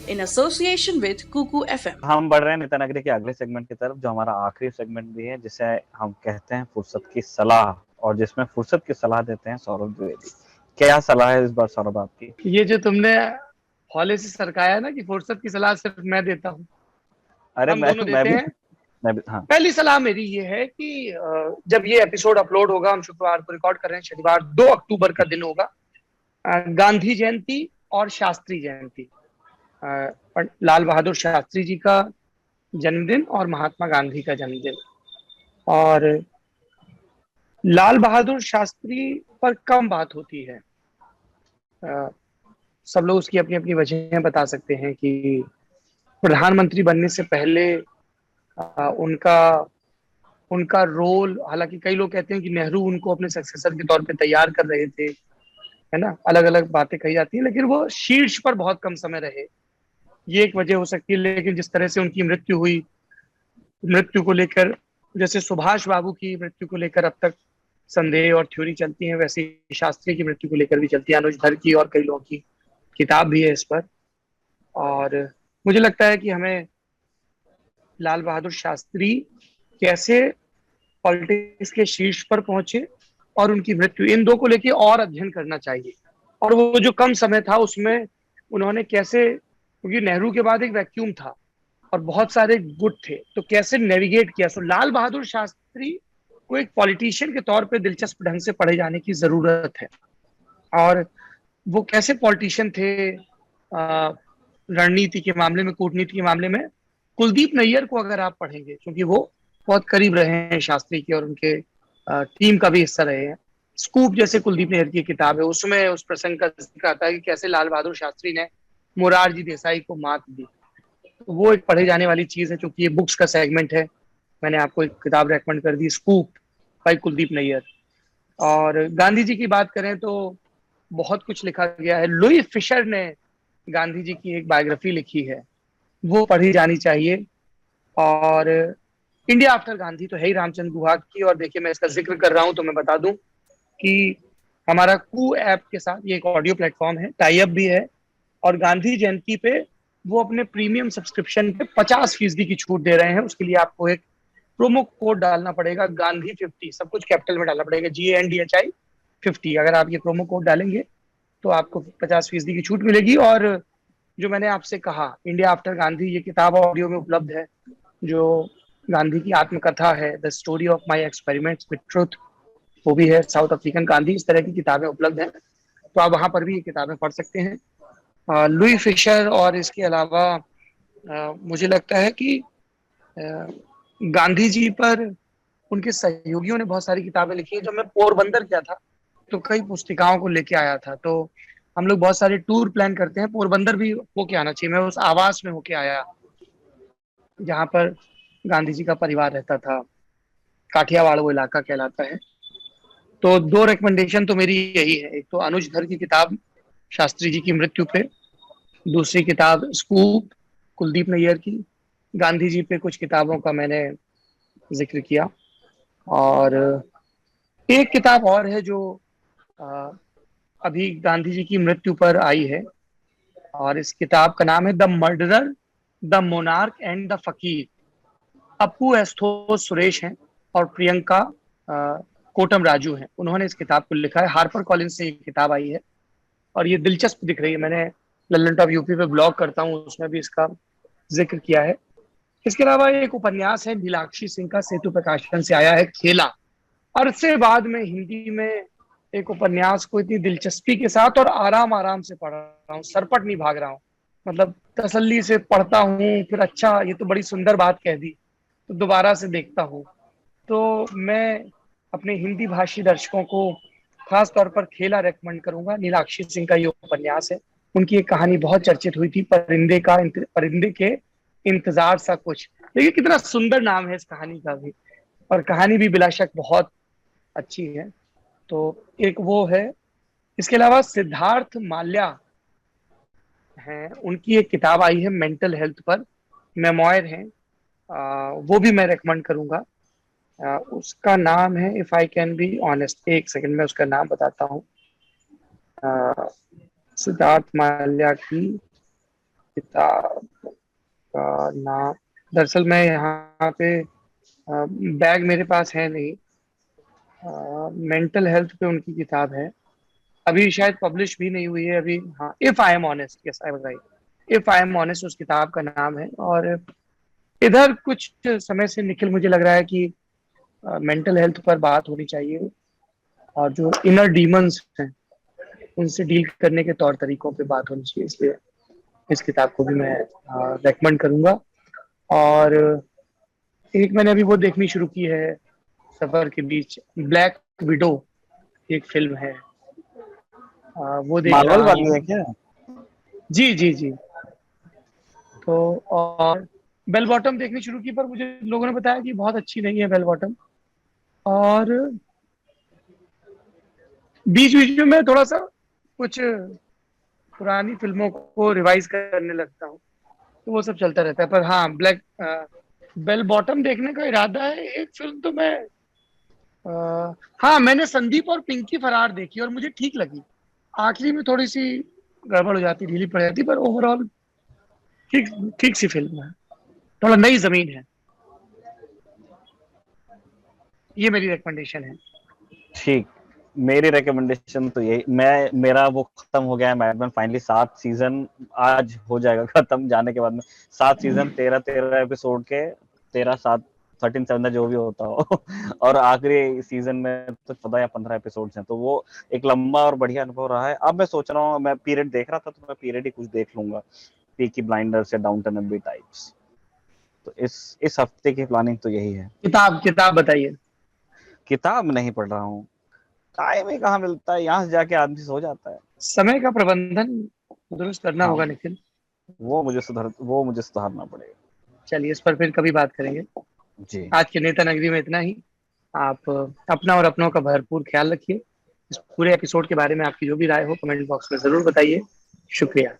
in association with Kuku FM. हम बढ़ रहे हैं नेता नगरी के अगले सेगमेंट की तरफ, जो हमारा आखिरी सेगमेंट भी है, जिसे हम कहते हैं फुर्सत की सलाह, और जिसमें फुर्सत की सलाह देते हैं सौरभ द्विवेदी। क्या सलाह है इस बार सौरभ आपकी? ये जो तुमने हौले से सरकाया ना कि फुर्सत की सलाह सिर्फ मैं देता हूँ, अरे हम दोनों देते हैं। हाँ। पहली सलाह मेरी ये है कि जब ये एपिसोड अपलोड होगा, हम शुक्रवार को रिकॉर्ड कर रहे हैं, शनिवार 2 अक्टूबर का दिन होगा, गांधी जयंती और शास्त्री जयंती, लाल बहादुर शास्त्री जी का जन्मदिन और महात्मा गांधी का जन्मदिन। और लाल बहादुर शास्त्री पर कम बात होती है। सब लोग उसकी अपनी अपनी वजहें बता सकते हैं कि प्रधानमंत्री बनने से पहले उनका उनका रोल, हालांकि कई लोग कहते हैं कि नेहरू उनको अपने सक्सेसर के तौर पे तैयार कर रहे थे, है ना, अलग अलग बातें कही जाती हैं, लेकिन वो शीर्ष पर बहुत कम समय रहे, ये एक वजह हो सकती है। लेकिन जिस तरह से उनकी मृत्यु हुई, मृत्यु को लेकर, जैसे सुभाष बाबू की मृत्यु को लेकर अब तक संदेह और थ्योरी चलती है, वैसे शास्त्री की मृत्यु को लेकर भी चलती है। अनुज धर की और कई लोगों की किताब भी है इस पर। और मुझे लगता है कि हमें लाल बहादुर शास्त्री कैसे पॉलिटिक्स के शीर्ष पर पहुंचे और उनकी मृत्यु, इन दो को लेकर और अध्ययन करना चाहिए। और वो जो कम समय था उसमें उन्होंने कैसे, क्योंकि नेहरू के बाद एक वैक्यूम था और बहुत सारे गुट थे, तो कैसे नेविगेट किया। सो लाल बहादुर शास्त्री को एक पॉलिटिशियन के तौर पे दिलचस्प ढंग से पढ़े जाने की जरूरत है। और वो कैसे पॉलिटिशियन थे रणनीति के मामले में, कूटनीति के मामले में। कुलदीप नैयर को अगर आप पढ़ेंगे, क्योंकि वो बहुत करीब रहे हैं शास्त्री के और उनके टीम का भी हिस्सा रहे हैं। स्कूप जैसे कुलदीप नैयर की किताब है, उसमें उस प्रसंग का जिक्र आता है कि कैसे लाल बहादुर शास्त्री ने मोरारजी देसाई को मात दी। तो वो एक पढ़े जाने वाली चीज है, क्योंकि ये बुक्स का सेगमेंट है। मैंने आपको एक किताब रेकमेंड कर दी, स्कूप बाय कुलदीप नैयर। और गांधी जी की बात करें तो बहुत कुछ लिखा गया है। लुई फिशर ने गांधी जी की एक बायोग्राफी लिखी है, वो पढ़ी जानी चाहिए। और इंडिया आफ्टर गांधी तो है ही रामचंद्र गुहा की। और देखिए, मैं इसका जिक्र कर रहा हूं तो मैं बता दूं कि हमारा कू ऐप के साथ, ये एक ऑडियो प्लेटफॉर्म है, टाई अप भी है, और गांधी जयंती पे वो अपने प्रीमियम सब्सक्रिप्शन पे 50% की छूट दे रहे हैं। उसके लिए आपको एक प्रोमो कोड डालना पड़ेगा, गांधी 50, सब कुछ कैपिटल में डालना पड़ेगा, GANDHI 50। अगर आप ये प्रोमो कोड डालेंगे तो आपको 50% की छूट मिलेगी। और जो मैंने आपसे कहा, इंडिया आफ्टर गांधी, ये किताब ऑडियो में उपलब्ध है, जो गांधी की आत्मकथा है, the story of my experiments with truth, वो भी है। साउथ अफ्रीकन गांधी, इस तरह की किताबें उपलब्ध हैं, तो आप वहां पर भी ये किताबें पढ़ सकते हैं। लुई फिशर और इसके अलावा मुझे लगता है कि गांधी जी पर उनके सहयोगियों ने बहुत सारी किताबें लिखी हैं। जब मैं पोरबंदर गया था तो कई पुस्तिकाओं को लेके आया था। तो हम लोग बहुत सारे टूर प्लान करते हैं, पोरबंदर भी होके आना चाहिए। मैं उस आवास में होके आया जहाँ पर गांधी जी का परिवार रहता था, काठियावाड़ वो इलाका कहलाता है। तो 2 रिकमेंडेशन तो मेरी यही है, एक तो अनुज धर की किताब शास्त्री जी की मृत्यु पे, दूसरी किताब स्कूप कुलदीप नैयर की। गांधी जी पे कुछ किताबों का मैंने जिक्र किया। और एक किताब और है जो अभी गांधी जी की मृत्यु पर आई है, और इस किताब का नाम है the murderer, the monarch and the fakir. Appu एस्थोस Suresh हैं और प्रियंका कोटम राजू हैं, उन्होंने इस किताब को लिखा है। हार्पर कॉलिंस से ये किताब आई है और ये दिलचस्प दिख रही है। मैंने लल्लन टॉप यूपी पे ब्लॉग करता हूँ, उसमें भी इसका जिक्र किया है। इसके अलावा एक उपन्यास है नीलाक्षी सिंह का, सेतु प्रकाशन से आया है, खेला। अरसे बाद में हिंदी में एक उपन्यास को इतनी दिलचस्पी के साथ और आराम आराम से पढ़ रहा हूँ, सरपट नहीं भाग रहा हूँ, मतलब तसल्ली से पढ़ता हूँ, फिर अच्छा ये तो बड़ी सुंदर बात कह दी तो दोबारा से देखता हूँ। तो मैं अपने हिंदी भाषी दर्शकों को खास तौर पर खेला रेकमेंड करूंगा। नीलाक्षी सिंह का ये उपन्यास है। उनकी एक कहानी बहुत चर्चित हुई थी, परिंदे के इंतजार सा कुछ। देखिए कितना सुंदर नाम है इस कहानी का भी, और कहानी भी बिलाशक बहुत अच्छी है। तो एक वो है। इसके अलावा सिद्धार्थ माल्या हैं, उनकी एक किताब आई है मेंटल हेल्थ पर, मेमोयर है, वो भी मैं रेकमेंड करूंगा। उसका नाम है if I can be honest, एक सेकंड में उसका नाम बताता हूँ। सिद्धार्थ माल्या की किताब का नाम, दरअसल मैं यहाँ पे बैग मेरे पास है नहीं। मेंटल हेल्थ पे उनकी किताब है, अभी शायद पब्लिश भी नहीं हुई है अभी। हाँ, if I am honest, yes I was right, if I am honest उस किताब का नाम है। और इधर कुछ समय से निखिल मुझे लग रहा है कि मेंटल हेल्थ पर बात होनी चाहिए, और जो इनर डीमंस हैं उनसे डील करने के तौर तरीकों पे बात होनी चाहिए, इसलिए इस किताब को भी मैं रेकमेंड करूंगा। और एक मैंने अभी वो देखनी शुरू की है सफर के बीच, ब्लैक विडो एक फिल्म है, वो देख मार्वल रहा वाली है हूँ। क्या? जी जी जी। तो और बेल बॉटम देखनी शुरू की, पर मुझे लोगों ने बताया कि बहुत अच्छी नहीं है बेल बॉटम। और बीच बीच में मैं थोड़ा सा कुछ पुरानी फिल्मों को रिवाइज करने लगता हूँ, तो वो सब चलता रहता है। पर हाँ, बेल बॉटम देखने का इरादा है। एक फिल्म तो मैं अ, हाँ, मैंने संदीप और पिंकी फरार देखी और मुझे ठीक लगी। आखिरी में थोड़ी सी गड़बड़ हो जाती, ढीली पड़ जाती, पर ओवरऑल ठीक ठीक सी फिल्म है, थोड़ा नई जमीन है। ये मेरी रिकमेंडेशन है। ठीक। मेरी रिकमेंडेशन तो यही, मेरा वो खत्म हो गया है मैडमन फाइनली, 7 सीजन आज हो जाएगा खत्म जाने के बाद में। 7 सीजन 13 एपिसोड के, 13 7 13 17 जो भी होता हो और आखिरी सीजन में तो 14 या 15 एपिसोड्स हैं, तो वो एक लंबा और बढ़िया अनुभव रहा है। अब मैं सोच रहा हूँ, मैं पीरियड देख रहा था तो मैं पीरियड ही कुछ देख लूंगा, पीकी ब्लाइंडर्स या डाउनटन एब्बी टाइप्स। तो इस हफ्ते की प्लानिंग तो यही है। किताब किताब बताइए। किताब नहीं पढ़ रहा हूँ, टाइम ही कहाँ मिलता है, यहाँ से जाके आदमी सो जाता है। समय का प्रबंधन दुरुस्त करना हाँ, होगा निखिल। वो मुझे सुधारना पड़ेगा। चलिए, इस पर फिर कभी बात करेंगे। जी। आज के नेता नगरी में इतना ही। आप अपना और अपनों का भरपूर ख्याल रखिए। इस पूरे एपिसोड के बारे में आपकी जो भी राय हो कमेंट बॉक्स में जरूर बताइए। शुक्रिया।